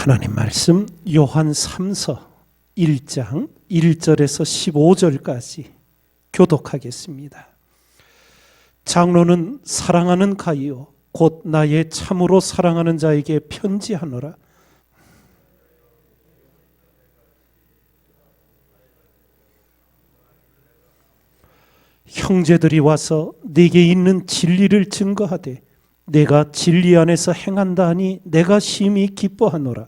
하나님 말씀 요한 3서 1장 1절에서 15절까지 교독하겠습니다. 장로는 사랑하는 가이오 곧 나의 참으로 사랑하는 자에게 편지하노라. 형제들이 와서 네게 있는 진리를 증거하되 내가 진리 안에서 행한다 하니 내가 심히 기뻐하노라.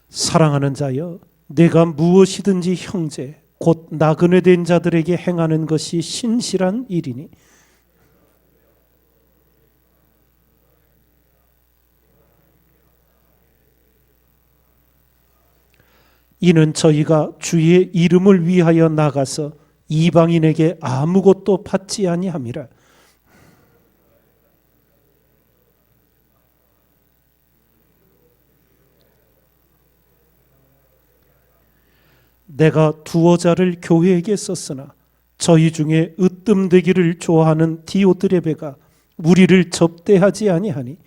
사랑하는 자여, 내가 무엇이든지 형제 곧 나그네 된 자들에게 행하는 것이 신실한 일이니 이는 저희가 주의 이름을 위하여 나가서 이방인에게 아무것도 받지 아니함이라. 내가 두어 자를 교회에게 썼으나 저희 중에 으뜸되기를 좋아하는 디오드레베가 우리를 접대하지 아니하니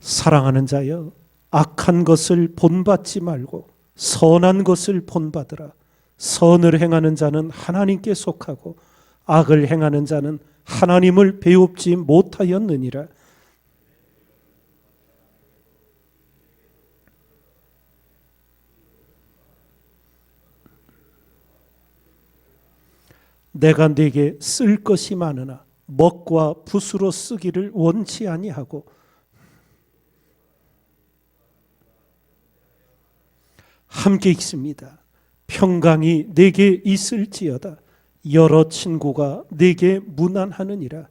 사랑하는 자여, 악한 것을 본받지 말고 선한 것을 본받으라. 선을 행하는 자는 하나님께 속하고 악을 행하는 자는 하나님을 배웁지 못하였느니라. 내가 네게 쓸 것이 많으나 먹과 붓으로 쓰기를 원치 아니하고 함께 읽습니다. 평강이 내게 있을지어다. 여러 친구가 내게 문안하느니라.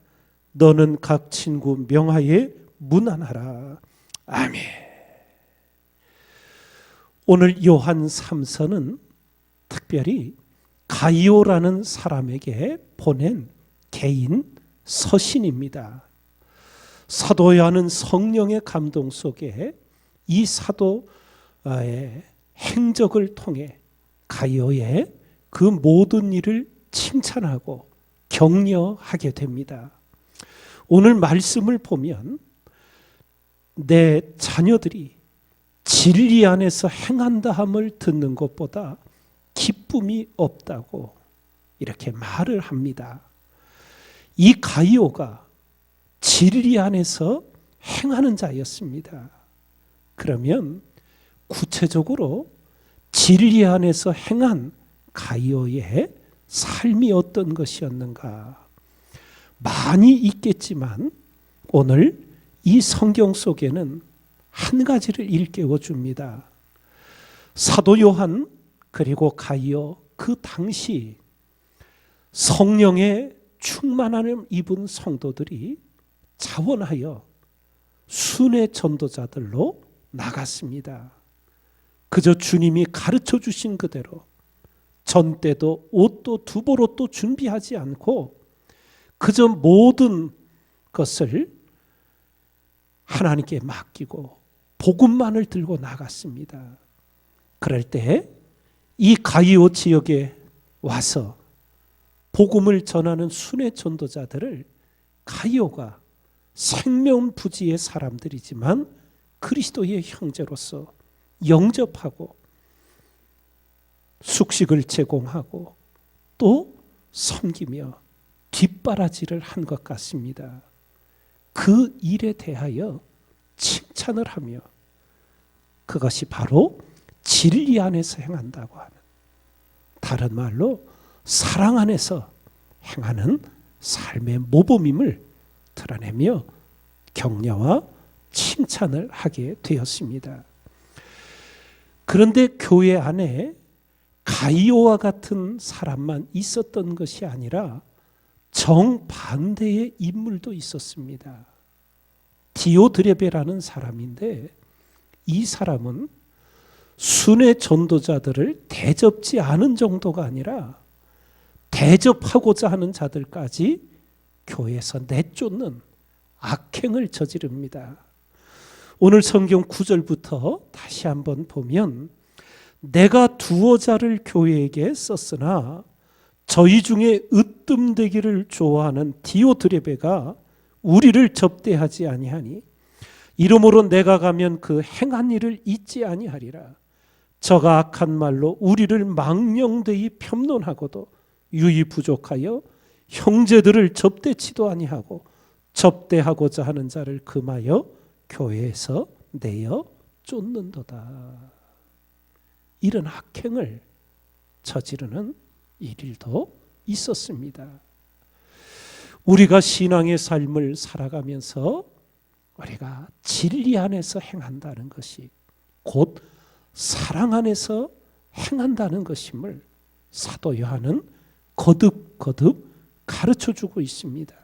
너는 각 친구 명하에 문안하라. 아멘. 오늘 요한 3서는 특별히 가이오라는 사람에게 보낸 개인 서신입니다. 사도 요한은 성령의 감동 속에 이 사도의 행적을 통해 가이오의 그 모든 일을 칭찬하고 격려하게 됩니다. 오늘 말씀을 보면 내 자녀들이 진리 안에서 행한다함을 듣는 것보다 기쁨이 없다고 이렇게 말을 합니다. 이 가이오가 진리 안에서 행하는 자였습니다. 그러면 구체적으로 진리 안에서 행한 가이오의 삶이 어떤 것이었는가? 많이 있겠지만 오늘 이 성경 속에는 한 가지를 일깨워 줍니다. 사도 요한 그리고 가이오 그 당시 성령의 충만함을 입은 성도들이 자원하여 순회 전도자들로 나갔습니다. 그저 주님이 가르쳐 주신 그대로 전때도 옷도 두벌옷도 준비하지 않고 그저 모든 것을 하나님께 맡기고 복음만을 들고 나갔습니다. 그럴 때 이 가이오 지역에 와서 복음을 전하는 순회 전도자들을 가이오가 생명부지의 사람들이지만 그리스도의 형제로서 영접하고 숙식을 제공하고 또 섬기며 뒷바라지를 한 것 같습니다. 그 일에 대하여 칭찬을 하며 그것이 바로 진리 안에서 행한다고 하는, 다른 말로 사랑 안에서 행하는 삶의 모범임을 드러내며 격려와 칭찬을 하게 되었습니다. 그런데 교회 안에 가이오와 같은 사람만 있었던 것이 아니라 정반대의 인물도 있었습니다. 디오드레베라는 사람인데 이 사람은 순회 전도자들을 대접지 않은 정도가 아니라 대접하고자 하는 자들까지 교회에서 내쫓는 악행을 저지릅니다. 오늘 성경 9절부터 다시 한번 보면 내가 두어 자를 교회에게 썼으나 저희 중에 으뜸되기를 좋아하는 디오드레베가 우리를 접대하지 아니하니 이러므로 내가 가면 그 행한 일을 잊지 아니하리라. 저가 악한 말로 우리를 망령되이 폄론하고도 유이 부족하여 형제들을 접대치도 아니하고 접대하고자 하는 자를 금하여 교회에서 내어 쫓는도다. 이런 악행을 저지르는 일도 있었습니다. 우리가 신앙의 삶을 살아가면서 우리가 진리 안에서 행한다는 것이 곧 사랑 안에서 행한다는 것임을 사도 요한은 거듭거듭 가르쳐주고 있습니다.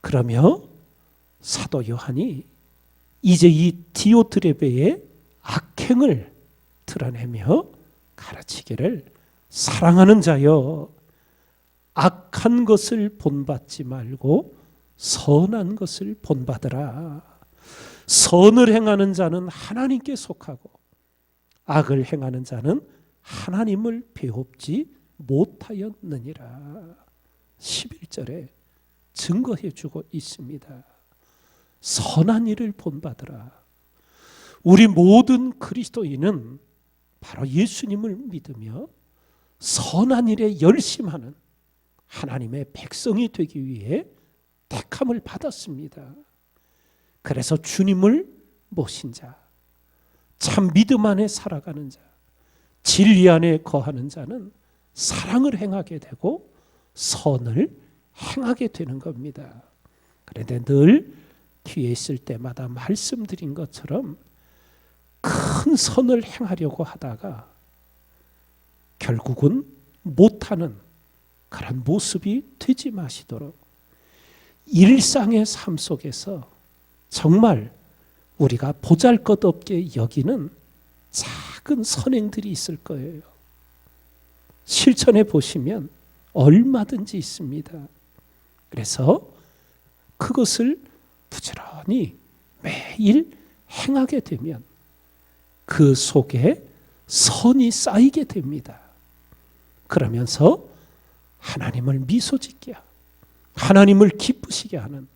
그러며 사도 요한이 이제 이 디오드레베의 악행을 드러내며 가르치기를 사랑하는 자여 악한 것을 본받지 말고 선한 것을 본받으라. 선을 행하는 자는 하나님께 속하고 악을 행하는 자는 하나님을 배웁지 못하였느니라. 11절에 증거해 주고 있습니다. 선한 일을 본받으라. 우리 모든 그리스도인은 바로 예수님을 믿으며 선한 일에 열심하는 하나님의 백성이 되기 위해 택함을 받았습니다. 그래서 주님을 모신 자, 참 믿음 안에 살아가는 자, 진리 안에 거하는 자는 사랑을 행하게 되고 선을 행하게 되는 겁니다. 그런데 늘 뒤에 있을 때마다 말씀드린 것처럼 큰 선을 행하려고 하다가 결국은 못하는 그런 모습이 되지 마시도록 일상의 삶 속에서 정말 우리가 보잘것없게 여기는 작은 선행들이 있을 거예요. 실천해 보시면 얼마든지 있습니다. 그래서 그것을 부지런히 매일 행하게 되면 그 속에 선이 쌓이게 됩니다. 그러면서 하나님을 미소짓게 하고 하나님을 기쁘시게 하는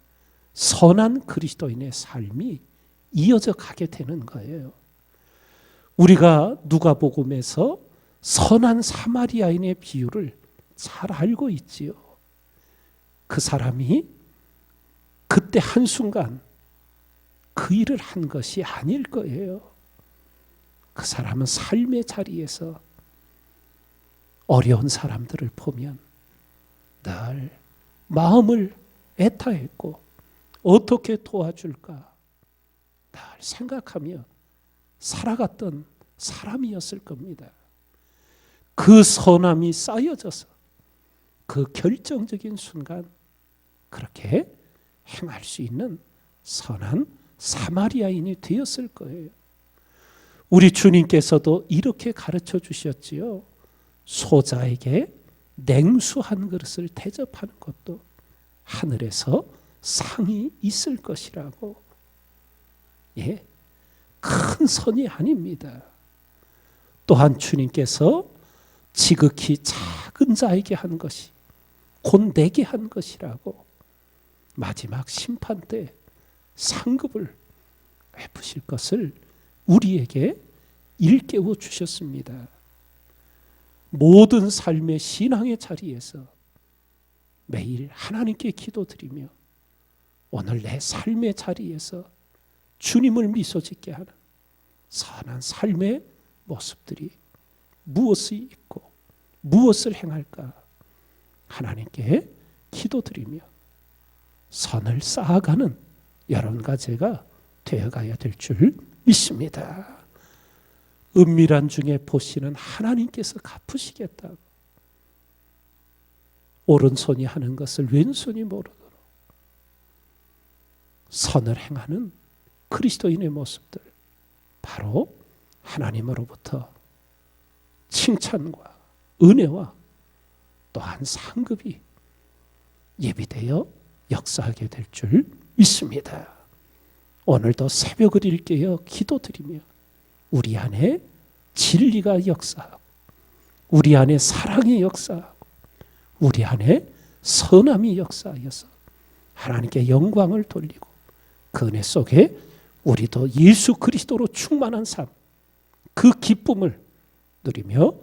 선한 그리스도인의 삶이 이어져 가게 되는 거예요. 우리가 누가복음에서 선한 사마리아인의 비유를 잘 알고 있지요. 그 사람이 그때 한순간 그 일을 한 것이 아닐 거예요. 그 사람은 삶의 자리에서 어려운 사람들을 보면 늘 마음을 애타했고 어떻게 도와줄까 늘 생각하며 살아갔던 사람이었을 겁니다. 그 선함이 쌓여져서 그 결정적인 순간 그렇게 행할 수 있는 선한 사마리아인이 되었을 거예요. 우리 주님께서도 이렇게 가르쳐 주셨지요. 소자에게 냉수 한 그릇을 대접하는 것도 하늘에서 상이 있을 것이라고. 예, 큰 선이 아닙니다. 또한 주님께서 지극히 작은 자에게 한 것이 곧 내게 한 것이라고 마지막 심판 때 상급을 베푸실 것을 우리에게 일깨워 주셨습니다. 모든 삶의 신앙의 자리에서 매일 하나님께 기도드리며 오늘 내 삶의 자리에서 주님을 미소짓게 하는 선한 삶의 모습들이 무엇이 있고 무엇을 행할까 하나님께 기도드리며 선을 쌓아가는 여러분과 제가 되어가야 될 줄 믿습니다. 은밀한 중에 보시는 하나님께서 갚으시겠다고. 오른손이 하는 것을 왼손이 모르도록 선을 행하는 그리스도인의 모습들, 바로 하나님으로부터 칭찬과 은혜와 또한 상급이 예비되어 역사하게 될 줄 믿습니다. 오늘도 새벽을 일깨어 기도드리며 우리 안에 진리가 역사하고 우리 안에 사랑이 역사하고 우리 안에 선함이 역사하여서 하나님께 영광을 돌리고 그 은혜 속에 우리도 예수 그리스도로 충만한 삶, 그 기쁨을 누리며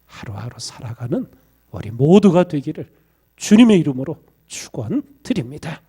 하루하루 살아가는 우리 모두가 되기를 주님의 이름으로 축원드립니다.